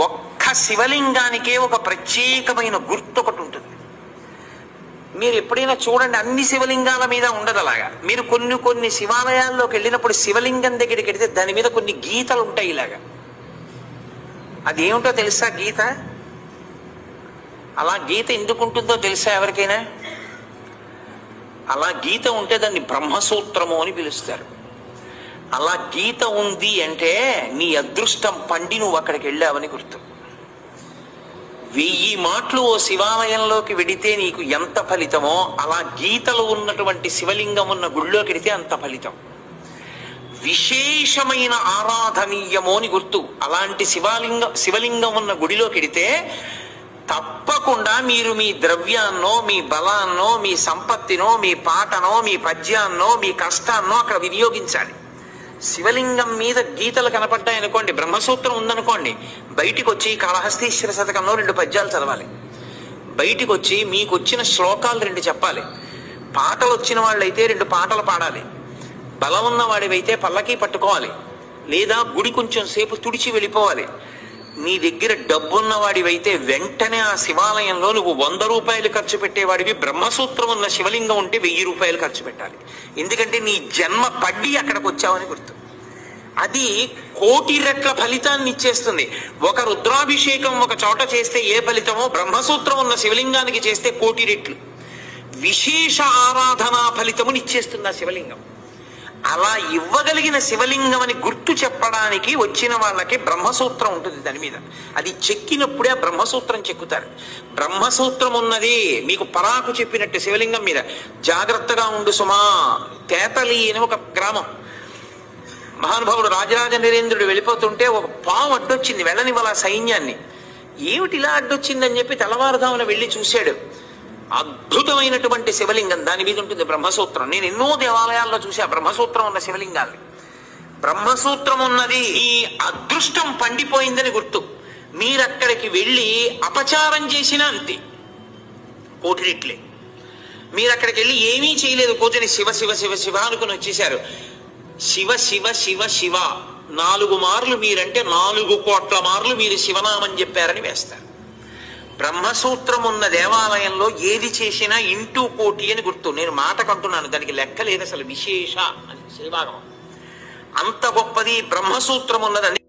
ఒక్క శివలింగానికే ఒక ప్రత్యేకమైన గుర్తు ఒకటి ఉంటుంది. మీరు ఎప్పుడైనా చూడండి, అన్ని శివలింగాల మీద ఉండదు అలాగా. మీరు కొన్ని శివాలయాల్లోకి వెళ్ళినప్పుడు శివలింగం దగ్గరికి వెళితే దాని మీద కొన్ని గీతలు ఉంటాయి ఇలాగా. అదేమిటో తెలుసా గీత? అలా గీత ఎందుకు ఉంటుందో తెలుసా ఎవరికైనా? అలా గీత ఉంటే దాన్ని బ్రహ్మసూత్రము అని పిలుస్తారు. అలా గీత ఉంది అంటే నీ అదృష్టం పండి నువ్వు అక్కడికి వెళ్ళావని గుర్తు. 1000 మాటలు ఓ శివాలయంలోకి వెడితే నీకు ఎంత ఫలితమో, అలా గీతలు ఉన్నటువంటి శివలింగం ఉన్న గుళ్ళోకి వెడితే అంత ఫలితం. విశేషమైన ఆరాధనీయమో అని గుర్తు. అలాంటి శివలింగం ఉన్న గుడిలోకి వెడితే తప్పకుండా మీరు మీ ద్రవ్యాన్నో, మీ బలాన్నో, మీ సంపత్తినో, మీ పాటనో, మీ పద్యాన్నో, మీ కష్టాన్నో అక్కడ వినియోగించాలి. శివలింగం మీద గీతలు కనపడ్డాయనుకోండి, బ్రహ్మసూత్రం ఉందనుకోండి, బయటికి వచ్చి కాళహస్తీశ్వర శతకంలో 2 పద్యాలు చదవాలి. బయటికి వచ్చి మీకు వచ్చిన శ్లోకాలు 2 చెప్పాలి. పాటలు వచ్చిన వాళ్ళైతే 2 పాటలు పాడాలి. బలం ఉన్న వాడివైతే పల్లకి పట్టుకోవాలి, లేదా గుడి కొంచెం సేపు తుడిచి వెళ్ళిపోవాలి. నీ దగ్గర డబ్బున్న వాడివైతే వెంటనే ఆ శివాలయంలో నువ్వు 100 రూపాయలు ఖర్చు పెట్టేవాడివి, బ్రహ్మసూత్రం ఉన్న శివలింగం ఉంటే 1000 రూపాయలు ఖర్చు పెట్టాలి. ఎందుకంటే నీ జన్మ పడ్డి అక్కడికి వచ్చావని గుర్తు. అది 1,000,000 రెట్ల ఫలితాన్ని ఇచ్చేస్తుంది. ఒక రుద్రాభిషేకం ఒక చోట చేస్తే ఏ ఫలితమో, బ్రహ్మసూత్రం ఉన్న శివలింగానికి చేస్తే 1,000,000 రెట్లు విశేష ఆరాధనా ఫలితముని ఇచ్చేస్తుంది ఆ శివలింగం. అలా ఇవ్వగలిగిన శివలింగం అని గుర్తు చెప్పడానికి వచ్చిన వాళ్ళకి బ్రహ్మసూత్రం ఉంటుంది దాని మీద. అది చెక్కినప్పుడే ఆ బ్రహ్మసూత్రం చెక్కుతారు. బ్రహ్మసూత్రం ఉన్నది మీకు పరాకు చెప్పినట్టు శివలింగం మీద. జాగ్రత్తగా ఉండు సుమా. తేతలి అని ఒక గ్రామం. మహానుభావుడు రాజరాజ నరేంద్రుడు వెళ్ళిపోతుంటే ఒక పాము అడ్డొచ్చింది, వెళ్ళనివ్వాల సైన్యాన్ని. ఏమిటి ఇలా అడ్డొచ్చిందని చెప్పి తెల్లవారుదామున వెళ్ళి చూశాడు. అద్భుతమైనటువంటి శివలింగం, దాని మీద ఉంటుంది బ్రహ్మసూత్రం. నేను ఎన్నో దేవాలయాల్లో చూసా బ్రహ్మసూత్రం ఉన్న శివలింగాల్ని. బ్రహ్మసూత్రం ఉన్నది ఈ అదృష్టం పండిపోయిందని గుర్తు. మీరక్కడికి వెళ్ళి అపచారం చేసినా అంతే, 1,000,000 రెట్లే. మీరు అక్కడికి వెళ్ళి ఏమీ చేయలేదు, కూర్చొని శివ శివ శివ శివ అనుకుని వచ్చేశారు. శివ శివ శివ శివ 4 మార్లు మీరంటే 4 కోట్ల మార్లు మీరు శివనామం చెప్పారని వేస్తారు. బ్రహ్మసూత్రం ఉన్న దేవాలయంలో ఏది చేసినా ఇంటూ 1,000,000 అని గుర్తు. నేను మాటకంటున్నాను, దానికి లెక్క లేదు అసలు. విశేష అని శ్రీభాగం అంత గొప్పది బ్రహ్మసూత్రం ఉన్నదని.